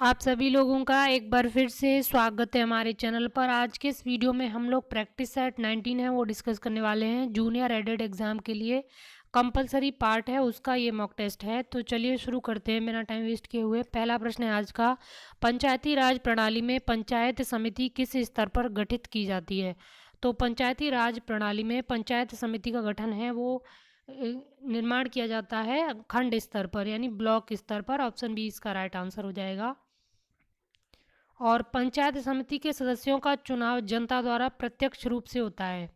आप सभी लोगों का एक बार फिर से स्वागत है हमारे चैनल पर। आज के इस वीडियो में हम लोग प्रैक्टिस सेट 19 है वो डिस्कस करने वाले हैं। जूनियर एडेड एग्ज़ाम के लिए कंपलसरी पार्ट है उसका ये मॉक टेस्ट है। तो चलिए शुरू करते हैं बिना टाइम वेस्ट किए हुए। पहला प्रश्न है आज का, पंचायती राज प्रणाली में पंचायत समिति किस स्तर पर गठित की जाती है? तो पंचायती राज प्रणाली में पंचायत समिति का गठन है वो निर्माण किया जाता है खंड स्तर पर यानी ब्लॉक स्तर पर। ऑप्शन बी इसका राइट आंसर हो जाएगा। और पंचायत समिति के सदस्यों का चुनाव जनता द्वारा प्रत्यक्ष रूप से होता है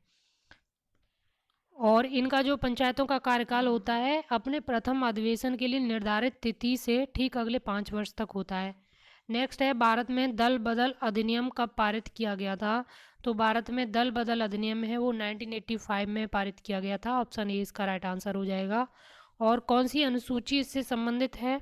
और इनका जो पंचायतों का कार्यकाल होता है अपने प्रथम अधिवेशन के लिए निर्धारित तिथि से ठीक अगले 5 वर्ष तक होता है। नेक्स्ट है, भारत में दल बदल अधिनियम कब पारित किया गया था? तो भारत में दल बदल अधिनियम है वो 1985 में पारित किया गया था। ऑप्शन ए इसका राइट आंसर हो जाएगा। और कौन सी अनुसूची इससे संबंधित है?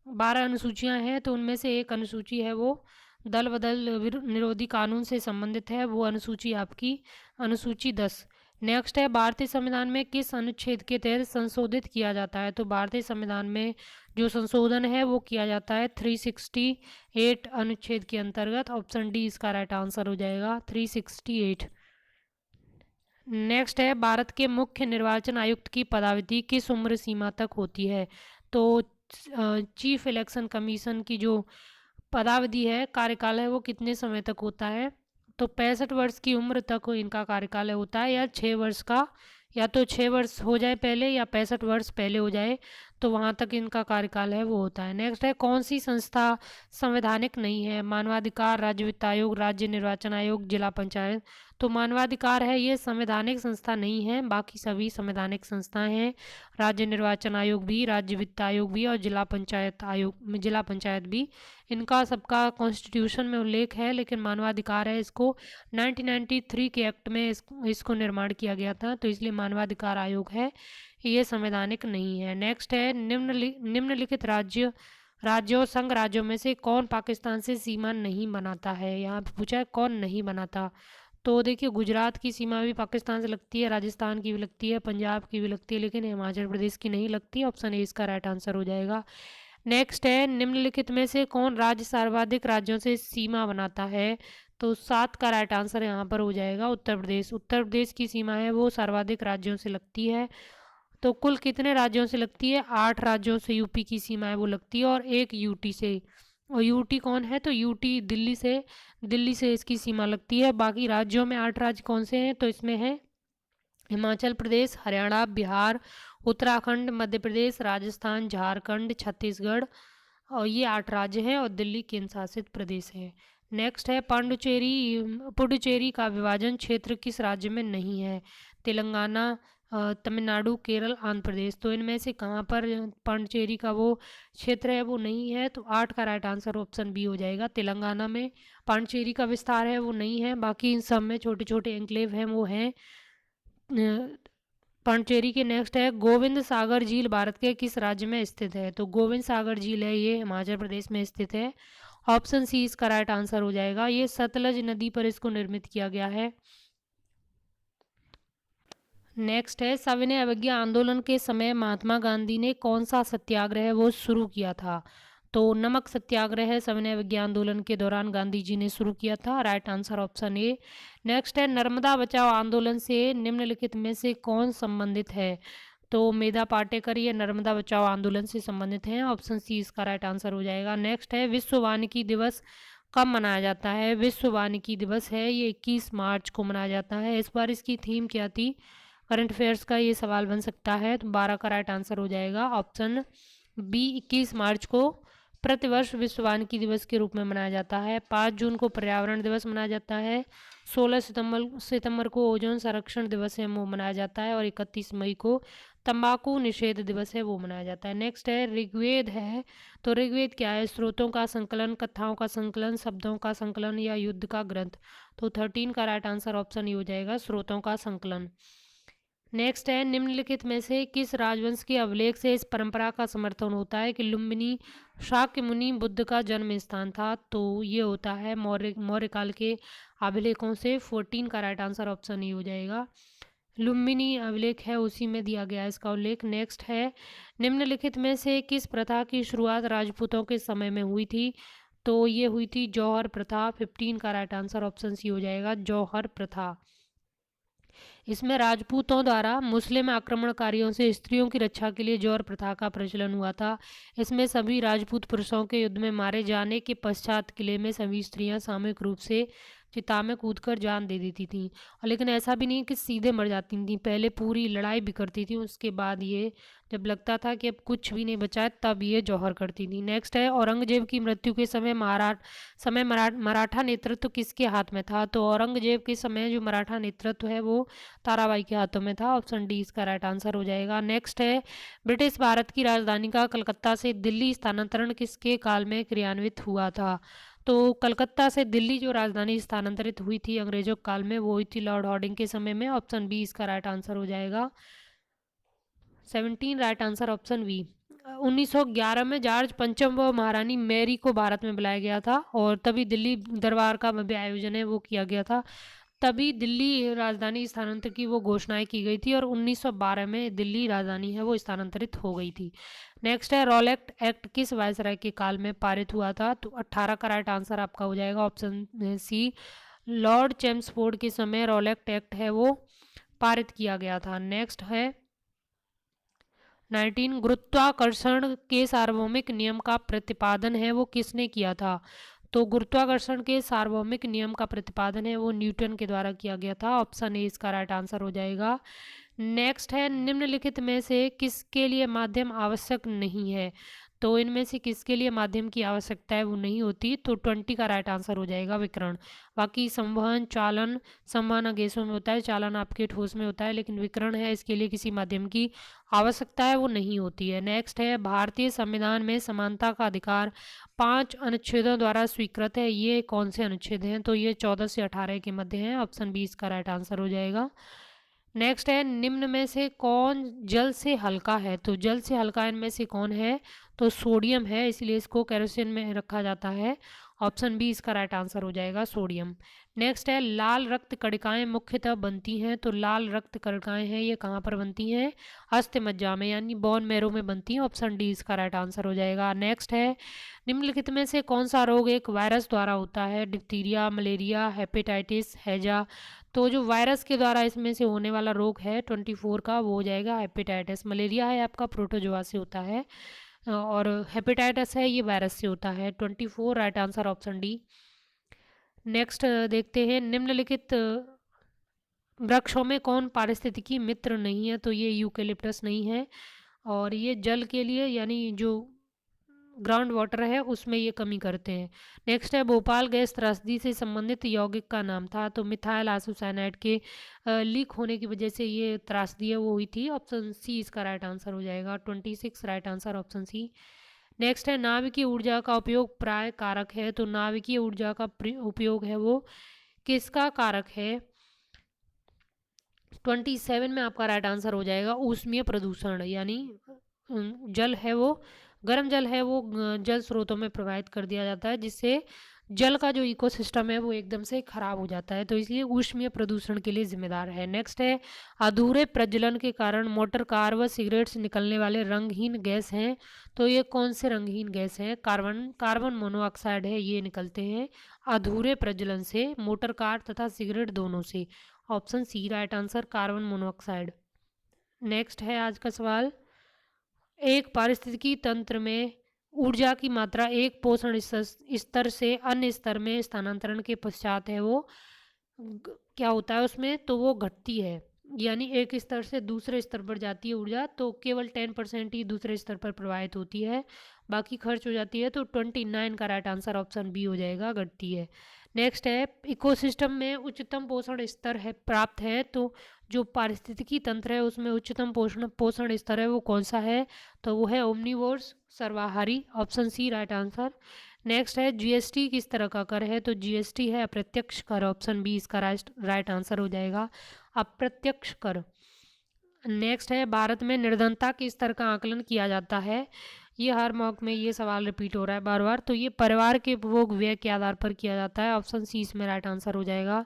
12 अनुसूचियां हैं तो उनमें से एक अनुसूची है वो दल बदल निरोधी कानून से संबंधित है, वो अनुसूची आपकी अनुसूची 10। नेक्स्ट है, भारतीय संविधान में किस अनुच्छेद के तहत संशोधित किया जाता है? तो भारतीय संविधान में जो संशोधन है वो किया जाता है 368 अनुच्छेद के अंतर्गत। ऑप्शन डी इसका राइट आंसर हो जाएगा 368। नेक्स्ट है, भारत के मुख्य निर्वाचन आयुक्त की पदावधि किस उम्र सीमा तक होती है? तो चीफ इलेक्शन कमीशन की जो पदावधि है, कार्यकाल है, वो कितने समय तक होता है? तो 65 वर्ष की उम्र तक इनका कार्यकाल होता है, या 6 वर्ष का, या तो 6 वर्ष हो जाए पहले या 65 वर्ष पहले हो जाए तो वहाँ तक इनका कार्यकाल है वो होता है। नेक्स्ट है, कौन सी संस्था संवैधानिक नहीं है? मानवाधिकार, राज्य वित्त आयोग, राज्य निर्वाचन आयोग, जिला पंचायत। तो मानवाधिकार है ये संवैधानिक संस्था नहीं है, बाकी सभी संवैधानिक संस्थाएं हैं। राज्य निर्वाचन आयोग भी, राज्य वित्त आयोग भी और जिला पंचायत आयोग, जिला पंचायत भी, इनका सबका कॉन्स्टिट्यूशन में उल्लेख है। लेकिन मानवाधिकार है इसको 1993 के एक्ट में इसको निर्माण किया गया था, तो इसलिए मानवाधिकार आयोग है ये संवैधानिक नहीं है। नेक्स्ट है, निम्नलिखित राज्यों संघ राज्यों में से कौन पाकिस्तान से सीमा नहीं बनाता है? यहाँ पे पूछा है कौन नहीं बनाता। तो देखिए, गुजरात की सीमा भी पाकिस्तान से लगती है, राजस्थान की भी लगती है, पंजाब की भी लगती है, लेकिन हिमाचल प्रदेश की नहीं लगती। ऑप्शन ए इसका राइट आंसर हो जाएगा। नेक्स्ट है, निम्नलिखित में से कौन राज्य सर्वाधिक राज्यों से सीमा बनाता है? तो 7 का राइट आंसर यहाँ पर हो जाएगा उत्तर प्रदेश। उत्तर प्रदेश की सीमा है वो सर्वाधिक राज्यों से लगती है। तो कुल कितने राज्यों से लगती है? 8 राज्यों से यूपी की सीमा है वो लगती है और एक यूटी से। और यूटी कौन है? तो यूटी दिल्ली से इसकी सीमा लगती है। बाकी राज्यों में 8 राज्य कौन से हैं? तो इसमें है हिमाचल प्रदेश, हरियाणा, बिहार, उत्तराखंड, मध्य प्रदेश, राजस्थान, झारखंड, छत्तीसगढ़, और ये 8 राज्य हैं और दिल्ली केंद्र शासित प्रदेश है। नेक्स्ट है, पुडुचेरी का विभाजन क्षेत्र किस राज्य में नहीं है? तेलंगाना, तमिलनाडु, केरल, आंध्र प्रदेश। तो इनमें से कहाँ पर पांडिचेरी का वो क्षेत्र है वो नहीं है? तो 8 का राइट आंसर ऑप्शन बी हो जाएगा। तेलंगाना में पांडिचेरी का विस्तार है वो नहीं है, बाकी इन सब में छोटे छोटे एंक्लेव हैं वो हैं पांडिचेरी के। नेक्स्ट है, गोविंद सागर झील भारत के किस राज्य में स्थित है? तो गोविंद सागर झील है ये हिमाचल प्रदेश में स्थित है। ऑप्शन सी इसका राइट आंसर हो जाएगा। ये सतलज नदी पर इसको निर्मित किया गया है। नेक्स्ट है, सविनय अवज्ञा आंदोलन के समय महात्मा गांधी ने कौन सा सत्याग्रह वो शुरू किया था? तो नमक सत्याग्रह है सविनय अवज्ञा आंदोलन के दौरान गांधी जी ने शुरू किया था। Right answer option A. Next है, नर्मदा बचाओ आंदोलन से निम्नलिखित में से कौन संबंधित है? तो मेधा पाटेकर ये नर्मदा बचाओ आंदोलन से संबंधित हैं। ऑप्शन सी इसका राइट आंसर हो जाएगा। नेक्स्ट है, विश्व वानिकी दिवस कब मनाया जाता है? विश्व वानिकी दिवस है ये 21 मार्च को मनाया जाता है। इस बार इसकी थीम क्या थी? करंट अफेयर्स का ये सवाल बन सकता है, तो 12 का राइट आंसर हो जाएगा ऑप्शन बी। 21 मार्च को प्रतिवर्ष विश्व वानिकी दिवस के रूप में मनाया जाता है। 5 जून को पर्यावरण दिवस मनाया जाता है। 16 सितंबर को ओजोन संरक्षण दिवस है वो मनाया जाता है और 31 मई को तंबाकू निषेध दिवस है वो मनाया जाता है। नेक्स्ट है, ऋग्वेद है। तो ऋग्वेद क्या है? स्रोतों का संकलन, कथाओं का संकलन, शब्दों का संकलन या युद्ध का ग्रंथ। तो 13 का राइट आंसर ऑप्शन ही हो जाएगा, स्रोतों का संकलन। नेक्स्ट है, निम्नलिखित में से किस राजवंश के अभिलेख से इस परंपरा का समर्थन होता है कि लुम्बिनी शाक्य मुनि बुद्ध का जन्म स्थान था? तो ये होता है मौर्य काल के अभिलेखों से। 14 का राइट आंसर ऑप्शन ही हो जाएगा। लुम्बिनी अभिलेख है उसी में दिया गया इसका उल्लेख। नेक्स्ट है, निम्नलिखित में से किस प्रथा की शुरुआत राजपूतों के समय में हुई थी? तो ये हुई थी जौहर प्रथा। 15 का राइट आंसर ऑप्शन सी हो जाएगा, जौहर प्रथा। इसमें राजपूतों द्वारा मुस्लिम आक्रमणकारियों से स्त्रियों की रक्षा के लिए जौहर प्रथा का प्रचलन हुआ था। इसमें सभी राजपूत पुरुषों के युद्ध में मारे जाने के पश्चात किले में सभी स्त्रियां सामूहिक रूप से चिता में कूदकर जान दे देती थीं। और लेकिन ऐसा भी नहीं कि सीधे मर जाती थीं, पहले पूरी लड़ाई भी करती थी, उसके बाद ये जब लगता था कि अब कुछ भी नहीं बचा है तब ये जौहर करती थी। नेक्स्ट है, औरंगजेब की मृत्यु के समय मराठा नेतृत्व किसके हाथ में था? तो औरंगजेब के समय जो मराठा नेतृत्व है वो ताराबाई के हाथों में था। ऑप्शन डी इसका राइट आंसर हो जाएगा। नेक्स्ट है, ब्रिटिश भारत की राजधानी का कलकत्ता से दिल्ली स्थानांतरण किसके काल में क्रियान्वित हुआ था? तो कलकत्ता से दिल्ली जो राजधानी स्थानांतरित हुई थी अंग्रेजों काल में, वो हुई थी लॉर्ड हार्डिंग के समय में। ऑप्शन बी इसका राइट आंसर हो जाएगा। 17 राइट आंसर ऑप्शन वी। 1911 में जॉर्ज पंचम व महारानी मैरी को भारत में बुलाया गया था और तभी दिल्ली दरबार का भव्य आयोजन है वो किया गया था। तभी दिल्ली राजधानी स्थानांतरण की वो घोषणाएं की गई थी और 1912 में दिल्ली राजधानी है वो स्थानांतरित हो गई थी। नेक्स्ट है, रॉलेट एक्ट किस वायसराय के काल में पारित हुआ था? तो 18 का राइट आंसर आपका हो जाएगा ऑप्शन सी, लॉर्ड चेम्सफोर्ड के समय रॉलेट एक्ट है वो पारित किया गया था। नेक्स्ट है 19, गुरुत्वाकर्षण के सार्वभौमिक नियम का प्रतिपादन है वो किसने किया था? तो गुरुत्वाकर्षण के सार्वभौमिक नियम का प्रतिपादन है वो न्यूटन के द्वारा किया गया था। ऑप्शन ए इसका राइट आंसर हो जाएगा। नेक्स्ट है, निम्नलिखित में से किसके लिए माध्यम आवश्यक नहीं है? तो इनमें से किसके लिए माध्यम की आवश्यकता है वो नहीं होती? तो 20 का राइट आंसर हो जाएगा, विकिरण। बाकी संवहन, चालन, संवहन गैसों में होता है, चालन आपके ठोस में होता है, लेकिन विकिरण है इसके लिए किसी माध्यम की आवश्यकता है वो नहीं होती है। नेक्स्ट है, भारतीय संविधान में समानता का अधिकार 5 अनुच्छेदों द्वारा स्वीकृत है, ये कौन से अनुच्छेद हैं? तो ये 14 से 18 के मध्य हैं। ऑप्शन बी इसका राइट आंसर हो जाएगा। नेक्स्ट है, निम्न में से कौन जल से हल्का है? तो जल से हल्का इनमें से कौन है? तो सोडियम है, इसलिए इसको केरोसिन में रखा जाता है। ऑप्शन बी इसका राइट आंसर हो जाएगा, सोडियम। नेक्स्ट है, लाल रक्त कणिकाएं मुख्यतः बनती हैं। तो लाल रक्त कणिकाएं हैं ये कहाँ पर बनती हैं? अस्थि मज्जा में यानी बोन मैरो में बनती हैं। ऑप्शन डी इसका राइट आंसर हो जाएगा। नेक्स्ट है, निम्नलिखित में से कौन सा रोग एक वायरस द्वारा होता है? डिप्थीरिया, मलेरिया, हेपेटाइटिस, हैजा। तो जो वायरस के द्वारा इसमें से होने वाला रोग है 24 का, वो हो जाएगा हेपेटाइटिस। मलेरिया है आपका प्रोटोजोआ से होता है और हेपेटाइटिस है ये वायरस से होता है। 24 right answer option D. Next देखते हैं, निम्नलिखित वृक्षों में कौन पारिस्थितिकी मित्र नहीं है? तो ये यूकेलिप्टस नहीं है और ये जल के लिए यानी जो ग्राउंड वाटर है उसमें ये कमी करते हैं। नेक्स्ट है, भोपाल गैस त्रासदी से संबंधित यौगिक का नाम था। तो मिथाइल आइसोसाइनाइड के लीक होने की वजह से ये त्रासदी है वो हुई थी। ऑप्शन सी इसका राइट आंसर हो जाएगा। 26 right answer option C. Next है, नाभिकीय ऊर्जा का उपयोग प्राय कारक है। तो नाभिकीय ऊर्जा का उपयोग है वो किसका कारक है? 27 में आपका राइट आंसर हो जाएगा ऊष्मीय प्रदूषण, यानी जल है वो गर्म जल है वो जल स्रोतों में प्रवाहित कर दिया जाता है जिससे जल का जो इकोसिस्टम है वो एकदम से खराब हो जाता है, तो इसलिए ऊष्मीय प्रदूषण के लिए जिम्मेदार है। नेक्स्ट है, अधूरे प्रज्वलन के कारण मोटर कार व सिगरेट से निकलने वाले रंगहीन गैस हैं। तो ये कौन से रंगहीन गैस हैं? कार्बन मोनोऑक्साइड है ये निकलते हैं अधूरे प्रज्वलन से, मोटर कार तथा सिगरेट दोनों से। Option C right answer, carbon monoxide. Next है आज का सवाल, एक पारिस्थितिकी तंत्र में ऊर्जा की मात्रा एक पोषण स्तर से अन्य स्तर में स्थानांतरण के पश्चात है वो क्या होता है उसमें? तो वो घटती है, यानी एक स्तर से दूसरे स्तर पर जाती है ऊर्जा, तो केवल 10% ही दूसरे स्तर पर प्रवाहित होती है, बाकी खर्च हो जाती है। तो 29 का राइट आंसर ऑप्शन बी हो जाएगा, घटती है। नेक्स्ट है, इकोसिस्टम में उच्चतम पोषण स्तर है प्राप्त है। तो जो पारिस्थितिकी तंत्र है उसमें उच्चतम पोषण स्तर है वो कौन सा है? तो वो है ओमनीवोर्स, सर्वाहारी। Option C right answer. Next है, जीएसटी किस तरह का कर है? तो जीएसटी है अप्रत्यक्ष कर। ऑप्शन बी इसका राइट आंसर हो जाएगा, अप्रत्यक्ष कर। नेक्स्ट है, भारत में निर्धनता के स्तर का आकलन किया जाता है। ये हर मॉक में ये सवाल रिपीट हो रहा है बार बार। तो ये परिवार के उपभोग व्यय के आधार पर किया जाता है। ऑप्शन सी इसमें राइट आंसर हो जाएगा,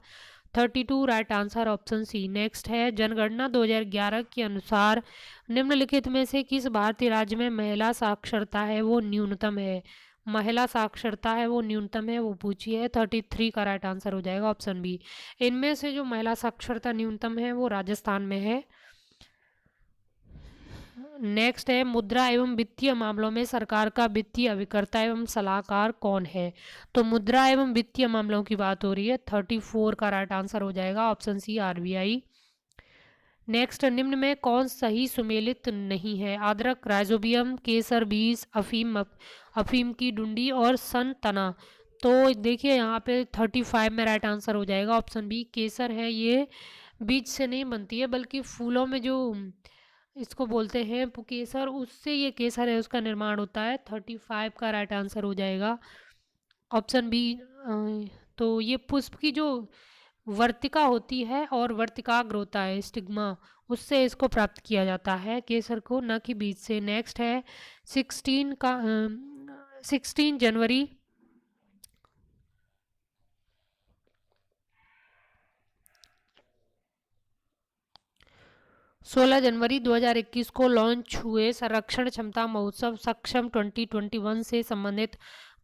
32 right answer option C. Next है, जनगणना 2011 के अनुसार निम्नलिखित में से किस भारतीय राज्य में महिला साक्षरता है वो न्यूनतम है? महिला साक्षरता है वो न्यूनतम है वो पूछी है, 33 का राइट आंसर हो जाएगा ऑप्शन बी। इनमें से जो महिला साक्षरता न्यूनतम है वो राजस्थान में है। नेक्स्ट है, मुद्रा एवं वित्तीय मामलों में सरकार का वित्तीय अभिकर्ता एवं सलाहकार कौन है? तो मुद्रा एवं वित्तीय मामलों की बात हो रही है, 34 का राइट आंसर हो जाएगा ऑप्शन सी आरबीआई। नेक्स्ट, निम्न में कौन सही सुमेलित नहीं है? अदरक, राइजोबियम, केसर बीज, अफीम की डुंडी और सन तना। तो देखिए यहाँ पे 35 में राइट आंसर हो जाएगा ऑप्शन बी केसर है। ये बीज से नहीं बनती है बल्कि फूलों में जो इसको बोलते हैं केसर, उससे ये केसर है उसका निर्माण होता है। 35 का राइट आंसर हो जाएगा ऑप्शन बी। तो ये पुष्प की जो वर्तिका होती है और वर्तिकाग्र होता है स्टिग्मा, उससे इसको प्राप्त किया जाता है केसर को, न कि बीज से। नेक्स्ट है 16 जनवरी 16 जनवरी 2021 को लॉन्च हुए संरक्षण क्षमता महोत्सव सक्षम 2021 से संबंधित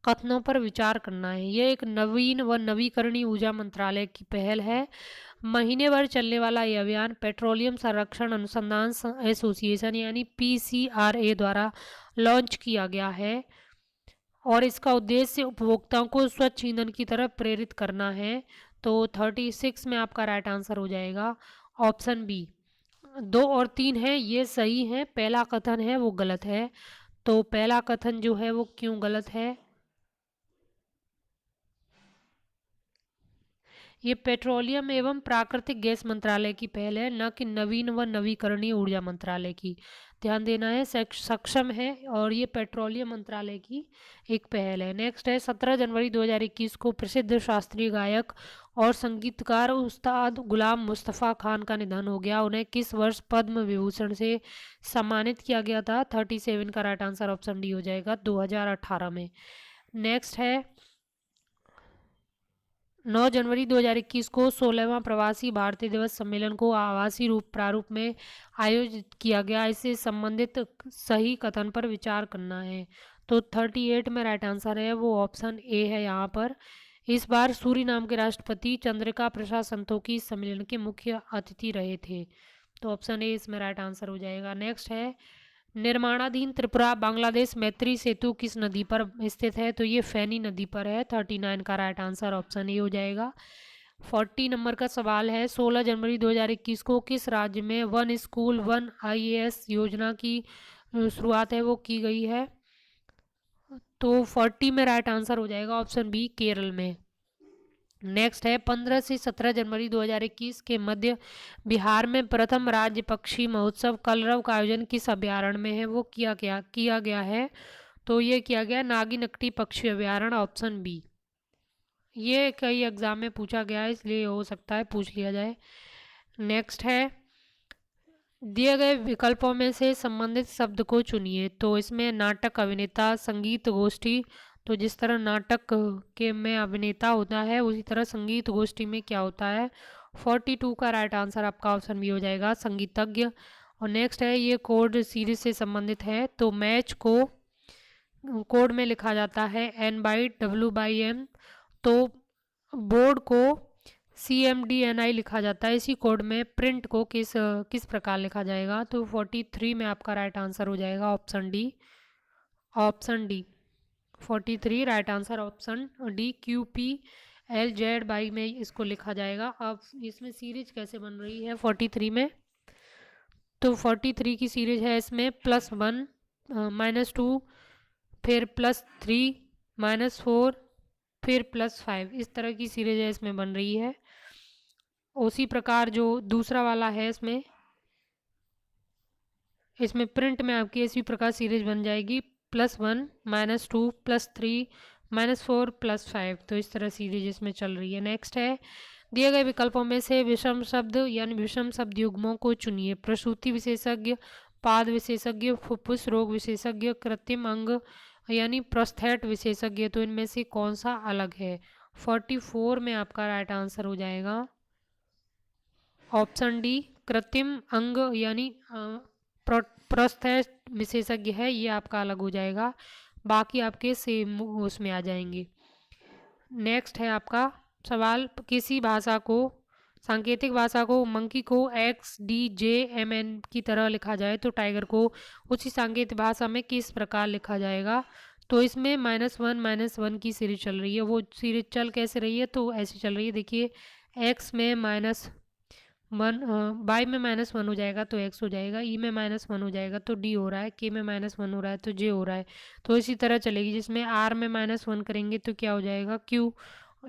कथनों पर विचार करना है। यह एक नवीन व नवीकरणीय ऊर्जा मंत्रालय की पहल है। महीने भर चलने वाला यह अभियान पेट्रोलियम संरक्षण अनुसंधान एसोसिएशन यानी पीसीआरए द्वारा लॉन्च किया गया है और इसका उद्देश्य उपभोक्ताओं को स्वच्छ ईंधन की तरफ प्रेरित करना है। तो 36 में आपका राइट आंसर हो जाएगा ऑप्शन बी। 2 और 3 है ये सही है, पहला कथन है वो गलत है। तो पहला कथन जो है वो क्यों गलत है? ये पेट्रोलियम एवं प्राकृतिक गैस मंत्रालय की पहल है, न कि नवीन व नवीकरणीय ऊर्जा मंत्रालय की। ध्यान देना है, सक्षम है और ये पेट्रोलियम मंत्रालय की एक पहल है। नेक्स्ट है 17 जनवरी 2021 को प्रसिद्ध शास्त्रीय गायक और संगीतकार उस्ताद गुलाम मुस्तफ़ा खान का निधन हो गया। उन्हें किस वर्ष पद्म विभूषण से सम्मानित किया गया था? 37 का राइट आंसर ऑप्शन डी हो जाएगा 2018 में। नेक्स्ट है 9 जनवरी 2021 को 16वां प्रवासी भारतीय दिवस सम्मेलन को आभासी प्रारूप में आयोजित किया गया। इससे संबंधित सही कथन पर विचार करना है। तो 38 में राइट आंसर है वो ऑप्शन ए है यहाँ पर। इस बार सूरीनाम के राष्ट्रपति चंद्रिका प्रसाद संतोखी इस सम्मेलन के मुख्य अतिथि रहे थे। तो ऑप्शन ए इसमें राइट आंसर हो जाएगा। नेक्स्ट है निर्माणाधीन त्रिपुरा बांग्लादेश मैत्री सेतु किस नदी पर स्थित है? तो ये फैनी नदी पर है। 39 का राइट आंसर ऑप्शन ए हो जाएगा। 40 नंबर का सवाल है 16 जनवरी 2021 को किस राज्य में वन स्कूल वन आईएएस योजना की शुरुआत है वो की गई है? तो 40 में राइट आंसर हो जाएगा ऑप्शन बी केरल में। नेक्स्ट है 15 से 17 जनवरी 2021 के मध्य बिहार में प्रथम राज्य पक्षी महोत्सव कलरव का आयोजन किस अभ्यारण्य में है वो किया गया है? तो ये किया गया नागीनकटी पक्षी अभ्यारण्य ऑप्शन बी। ये कई एग्जाम में पूछा गया है इसलिए हो सकता है पूछ लिया जाए। नेक्स्ट है दिए गए विकल्पों में से संबंधित शब्द को चुनिए। तो इसमें नाटक अभिनेता संगीत गोष्ठी, तो जिस तरह नाटक के में अभिनेता होता है उसी तरह संगीत गोष्ठी में क्या होता है? 42 का राइट आंसर आपका ऑप्शन बी हो जाएगा संगीतज्ञ। और नेक्स्ट है ये कोड सीरीज से संबंधित है। तो मैच को कोड में लिखा जाता है N/W/M। तो बोर्ड को CMDNI लिखा जाता है। इसी कोड में प्रिंट को किस प्रकार लिखा जाएगा? तो 43 में आपका राइट आंसर हो जाएगा option D. Option D 43 right answer option D QPLZ में इसको लिखा जाएगा। अब इसमें सीरीज कैसे बन रही है 43 में? तो 43 की सीरीज है इसमें +1 -2 फिर +3 -4 फिर +5 इस तरह की सीरीज है इसमें बन रही है। उसी प्रकार जो दूसरा वाला है इसमें प्रिंट में आपकी इसी प्रकार सीरीज बन जाएगी +1 -2 +3 -4 +5। तो इस तरह सीरीज इसमें चल रही है। नेक्स्ट है दिए गए विकल्पों में से विषम शब्द यानी विषम शब्द युग्मों को चुनिए। प्रसूति विशेषज्ञ, पाद विशेषज्ञ, फुफ्फुस रोग विशेषज्ञ, कृत्रिम अंग यानी प्रोस्थेट विशेषज्ञ। तो इनमें से कौन सा अलग है? 44 में आपका राइट आंसर हो जाएगा ऑप्शन डी कृत्रिम अंग यानी प्रोस्थेट विशेषज्ञ है ये आपका अलग हो जाएगा। बाकी आपके सेम उसमें आ जाएंगे। नेक्स्ट है आपका सवाल, किसी भाषा को, सांकेतिक भाषा को मंकी को XDJMN की तरह लिखा जाए तो टाइगर को उसी सांकेतिक भाषा में किस प्रकार लिखा जाएगा। तो इसमें -1 की सीरीज चल रही है। वो सीरीज चल कैसे रही है, तो ऐसी चल रही है, देखिए एक्स में -1, बाई में -1 हो जाएगा तो एक्स हो जाएगा, ई में -1 हो जाएगा तो डी हो रहा है, के में -1 हो रहा है तो जे हो रहा है। तो इसी तरह चलेगी, जिसमें आर में -1 करेंगे तो क्या हो जाएगा क्यू,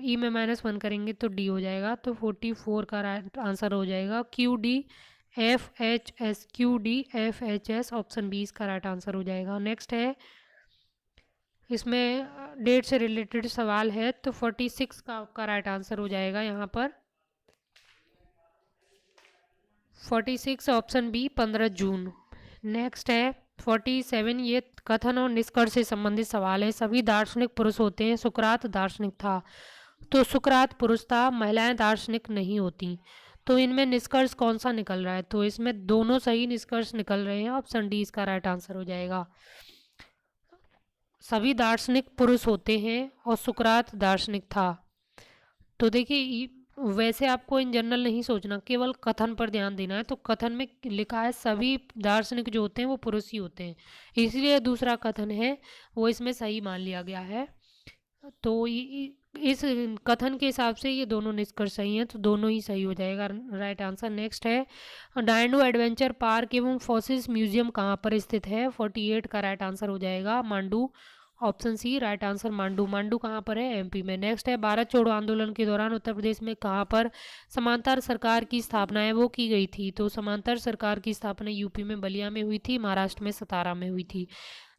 ई में -1 करेंगे तो डी हो जाएगा। तो 44 का राइट आंसर हो जाएगा QDFHS ऑप्शन बी इसका राइट आंसर हो जाएगा। नेक्स्ट है, इसमें डेट से रिलेटेड सवाल है तो 46 का आपका राइट आंसर हो जाएगा यहाँ पर 46 ऑप्शन बी 15 जून। नेक्स्ट है 47, ये कथन और निष्कर्ष से संबंधित सवाल है। सभी दार्शनिक पुरुष होते हैं, सुकरात दार्शनिक था, तो सुकरात पुरुष था, महिलाएं दार्शनिक नहीं होती। तो इनमें निष्कर्ष कौन सा निकल रहा है, तो इसमें दोनों सही निष्कर्ष निकल रहे हैं, ऑप्शन डी इसका राइट आंसर हो जाएगा। सभी दार्शनिक पुरुष होते हैं और सुकरात दार्शनिक था। तो देखिए वैसे आपको इन जनरल नहीं सोचना, केवल कथन पर ध्यान देना है। तो कथन में लिखा है सभी दार्शनिक जो होते हैं वो पुरुष ही होते हैं, इसलिए दूसरा कथन है वो इसमें सही मान लिया गया है। तो इस कथन के हिसाब से ये दोनों निष्कर्ष सही हैं, तो दोनों ही सही हो जाएगा राइट आंसर। नेक्स्ट है, डायनो एडवेंचर पार्क एवं फॉसिल्स म्यूजियम कहाँ पर स्थित है। 48 का राइट आंसर हो जाएगा Mandu, option C right answer Mandu. Mandu कहाँ पर है, एमपी में। नेक्स्ट है, भारत छोड़ो आंदोलन के दौरान उत्तर प्रदेश में कहाँ पर समांतर सरकार की स्थापना है वो की गई थी। तो समांतर सरकार की स्थापना यूपी में बलिया में हुई थी, महाराष्ट्र में सतारा में हुई थी।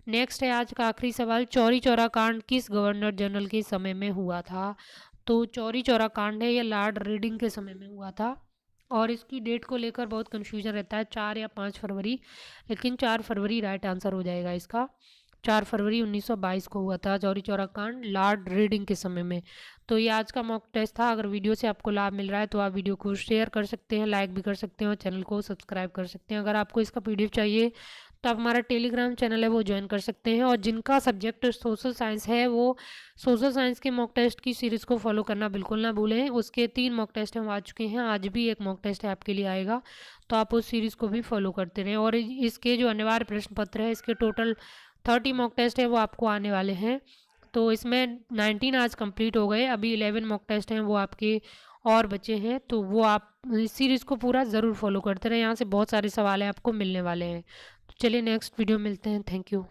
नेक्स्ट है आज का आखिरी सवाल, चौरी चौरा कांड किस गवर्नर जनरल के समय में हुआ था। तो चौरी चौरा कांड है ये लॉर्ड रीडिंग के समय में हुआ था, और इसकी डेट को लेकर बहुत कन्फ्यूजन रहता है, 4 या 5 फरवरी, लेकिन 4 फरवरी राइट आंसर हो जाएगा इसका। 4 फरवरी 1922 को हुआ था चौरी चौरा कांड लॉर्ड रीडिंग के समय में। तो ये आज का मॉक टेस्ट था। अगर वीडियो से आपको लाभ मिल रहा है तो आप वीडियो को शेयर कर सकते हैं, लाइक भी कर सकते हैं और चैनल को सब्सक्राइब कर सकते हैं। अगर आपको इसका PDF चाहिए तो आप हमारा टेलीग्राम चैनल है वो ज्वाइन कर सकते हैं, और जिनका सब्जेक्ट सोशल साइंस है वो सोशल साइंस के मॉक टेस्ट की सीरीज़ को फॉलो करना बिल्कुल ना भूलें। उसके 3 मॉक टेस्ट हम आ चुके हैं, आज भी एक मॉक टेस्ट है आपके लिए आएगा, तो आप उस सीरीज़ को भी फॉलो करते रहें। और इसके जो अनिवार्य प्रश्न पत्र है, इसके टोटल 30 मॉक टेस्ट है वो आपको आने वाले हैं। तो इसमें 19 आज कंप्लीट हो गए, अभी 11 मॉक टेस्ट हैं वो आपके और बचे हैं, तो वो आप इस सीरीज़ को पूरा ज़रूर फॉलो करते रहें। यहाँ से बहुत सारे सवाल हैं आपको मिलने वाले हैं। तो चलिए नेक्स्ट वीडियो मिलते हैं, थैंक यू।